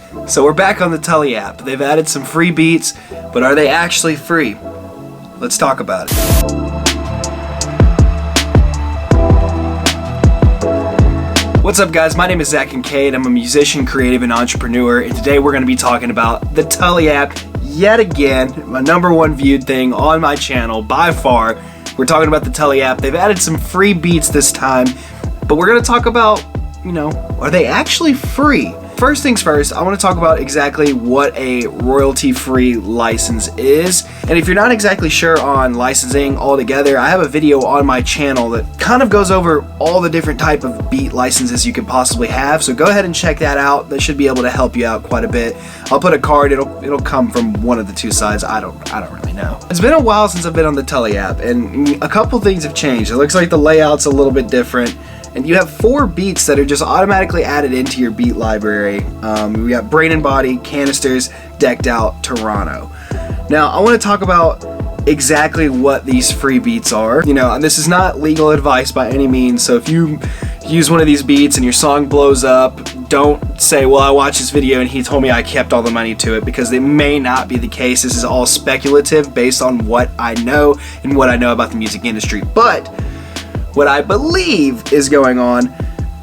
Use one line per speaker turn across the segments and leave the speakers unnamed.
So we're back on the Tully app. They've added some free beats, but are they actually free? Let's talk about it. What's up guys, my name is Zak Kincaid. I'm a musician, creative, and entrepreneur, and today we're going to be talking about the Tully app yet again, my #1 viewed thing on my channel by far. We're talking about the Tully app. They've added some free beats this time, but we're going to talk about, are they actually free? First things first, I want to talk about exactly what a royalty-free license is. And if you're not exactly sure on licensing altogether, I have a video on my channel that kind of goes over all the different type of beat licenses you could possibly have. So go ahead and check that out. That should be able to help you out quite a bit. I'll put a card. It'll come from one of the two sides. I don't really know. It's been a while since I've been on the Tully app, and a couple things have changed. It looks like the layout's a little bit different. And you have 4 beats that are just automatically added into your beat library. We got Brain and Body, Canisters, Decked Out, Touro. Now, I want to talk about exactly what these free beats are. This is not legal advice by any means, so if you use one of these beats and your song blows up, don't say, well, I watched this video and he told me I kept all the money to it, because it may not be the case. This is all speculative based on what I know and what I know about the music industry. But what I believe is going on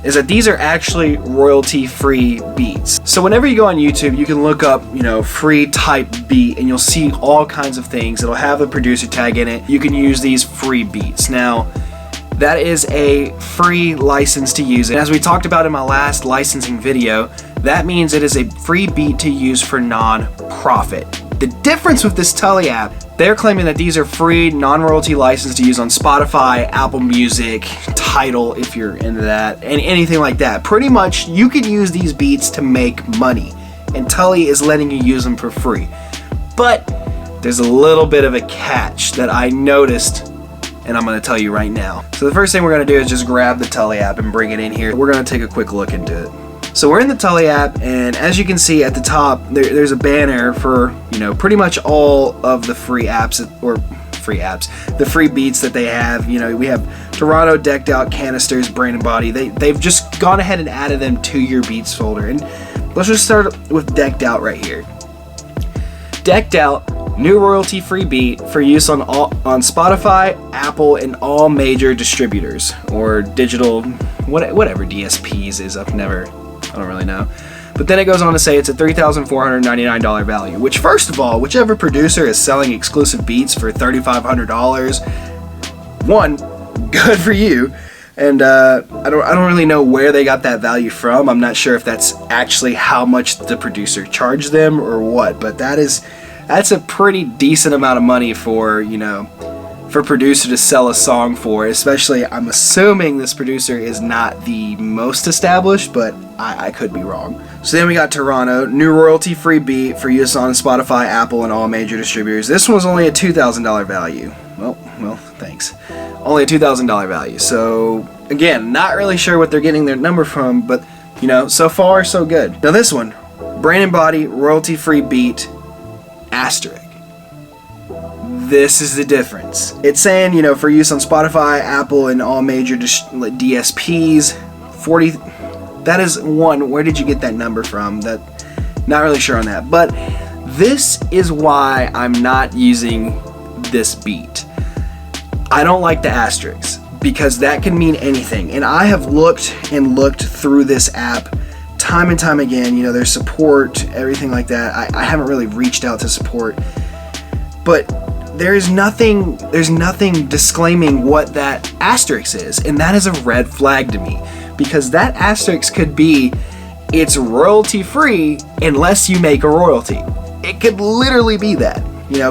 is that these are actually royalty-free beats. So whenever you go on YouTube, you can look up, free type beat, and you'll see all kinds of things. It'll have a producer tag in it. You can use these free beats. Now, that is a free license to use. And as we talked about in my last licensing video, that means it is a free beat to use for non-profit. The difference with this Tully app, they're claiming that these are free, non-royalty license to use on Spotify, Apple Music, Tidal, if you're into that, and anything like that. Pretty much, you can use these beats to make money, and Tully is letting you use them for free. But there's a little bit of a catch that I noticed, and I'm going to tell you right now. So the first thing we're going to do is just grab the Tully app and bring it in here. We're going to take a quick look into it. So we're in the Tully app, and as you can see at the top, there's a banner for, pretty much all of the free apps, the free beats that they have. We have Touro, Decked Out, Canisters, Brain and Body. They've just gone ahead and added them to your beats folder. And let's just start with Decked Out right here. Decked Out, new royalty-free beat for use on Spotify, Apple, and all major distributors or digital, whatever DSPs is. I don't really know. But then it goes on to say it's a $3,499 value, which, first of all, whichever producer is selling exclusive beats for $3,500, one, good for you. And I don't really know where they got that value from. I'm not sure if that's actually how much the producer charged them or what, but that's a pretty decent amount of money for, for a producer to sell a song for, especially, I'm assuming this producer is not the most established, but I could be wrong. So then we got Touro, new royalty-free beat for use on Spotify, Apple, and all major distributors. This one was only a $2,000 value. Well, thanks. Only a $2,000 value. So, again, not really sure what they're getting their number from, but, so far, so good. Now this one, Brain and Body, royalty-free beat, asterisk. This is the difference. It's saying, for use on Spotify, Apple, and all major DSPs, 40. That is one. Where did you get that number from? Not really sure on that. But this is why I'm not using this beat. I don't like the asterisks, because that can mean anything. And I have looked through this app time and time again. There's support, everything like that. I haven't really reached out to support, but there's nothing disclaiming what that asterisk is, and that is a red flag to me, because that asterisk could be it's royalty free unless you make a royalty. It could literally be that.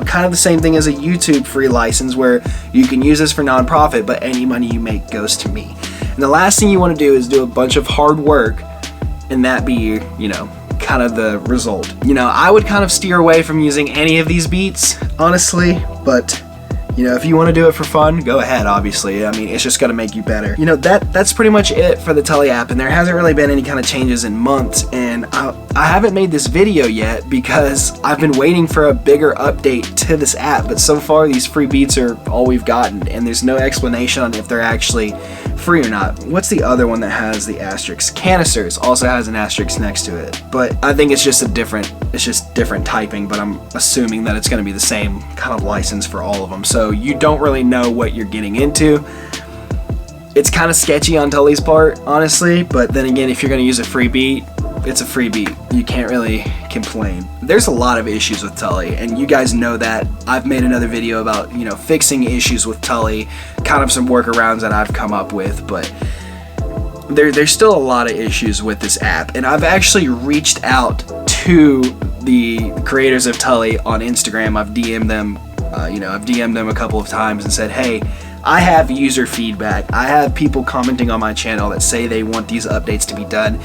Kind of the same thing as a YouTube free license, where you can use this for nonprofit, but any money you make goes to me. And the last thing you want to do is do a bunch of hard work and that be, kind of the result. I would kind of steer away from using any of these beats, honestly, but if you want to do it for fun, go ahead, obviously. I mean, it's just going to make you better. That's pretty much it for the Tully app, and there hasn't really been any kind of changes in months, and I haven't made this video yet because I've been waiting for a bigger update to this app, but so far these free beats are all we've gotten, and there's no explanation on if they're actually free or not. What's the other one that has the asterisk? Condensers also has an asterisk next to it, but I think it's just different typing, but I'm assuming that it's going to be the same kind of license for all of them. So you don't really know what you're getting into. It's kind of sketchy on Tully's part, honestly, but then again, if you're going to use a free beat, it's a free beat. You can't really complain. There's a lot of issues with Tully, and you guys know that. I've made another video about, you know, fixing issues with Tully, kind of some workarounds that I've come up with, but there's still a lot of issues with this app, and I've actually reached out to the creators of Tully on Instagram. I've DM'd them, I've DM'd them a couple of times and said, hey, I have user feedback. I have people commenting on my channel that say they want these updates to be done,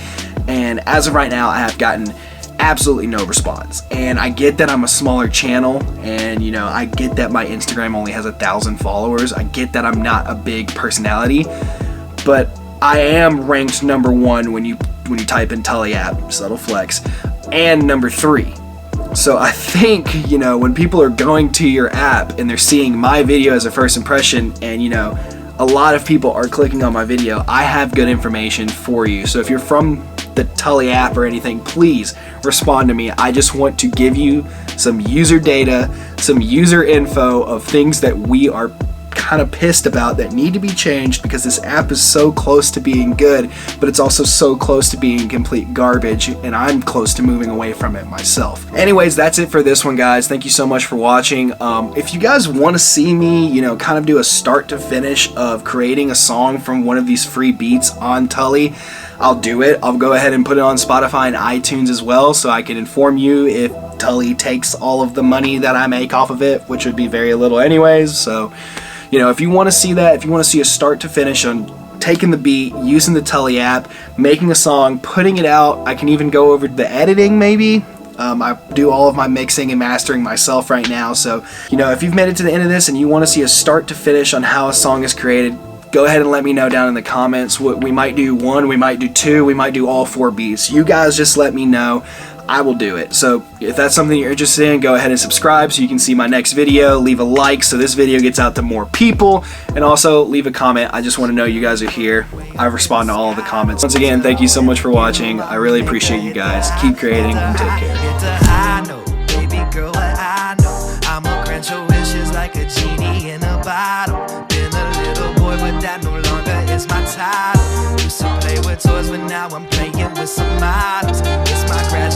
and as of right now, I have gotten absolutely no response. And I get that I'm a smaller channel, and you know, I get that my Instagram only has 1,000 followers. I get that I'm not a big personality, but I am ranked #1 when you type in Tully app, subtle flex, and #3. So I think, you know, when people are going to your app and they're seeing my video as a first impression, and you know, a lot of people are clicking on my video, I have good information for you. So if you're from the Tully app or anything, please respond to me. I just want to give you some user data, some user info of things that we are kind of pissed about that need to be changed, because this app is so close to being good, but it's also so close to being complete garbage, and I'm close to moving away from it myself. Anyways, that's it for this one, guys. Thank you so much for watching. If you guys want to see me, you know, kind of do a start to finish of creating a song from one of these free beats on Tully, I'll do it. I'll go ahead and put it on Spotify and iTunes as well, so I can inform you if Tully takes all of the money that I make off of it, which would be very little anyways. So, you know, if you want to see that, if you want to see a start to finish on taking the beat, using the Tully app, making a song, putting it out, I can even go over the editing maybe. I do all of my mixing and mastering myself right now, so, you know, if you've made it to the end of this and you want to see a start to finish on how a song is created, go ahead and let me know down in the comments. We might do 1, we might do 2, we might do all 4 beats. You guys just let me know. I will do it. So if that's something you're interested in, go ahead and subscribe so you can see my next video. Leave a like so this video gets out to more people, and also leave a comment. I just want to know you guys are here. I respond to all of the comments. Once again, thank you so much for watching. I really appreciate you guys. Keep creating and take care. I'm a grant your wishes like a genie in a bottle. Been a little boy, but that no longer is my title. Used to play with toys, but now I'm playing with some models. It's my gratitude.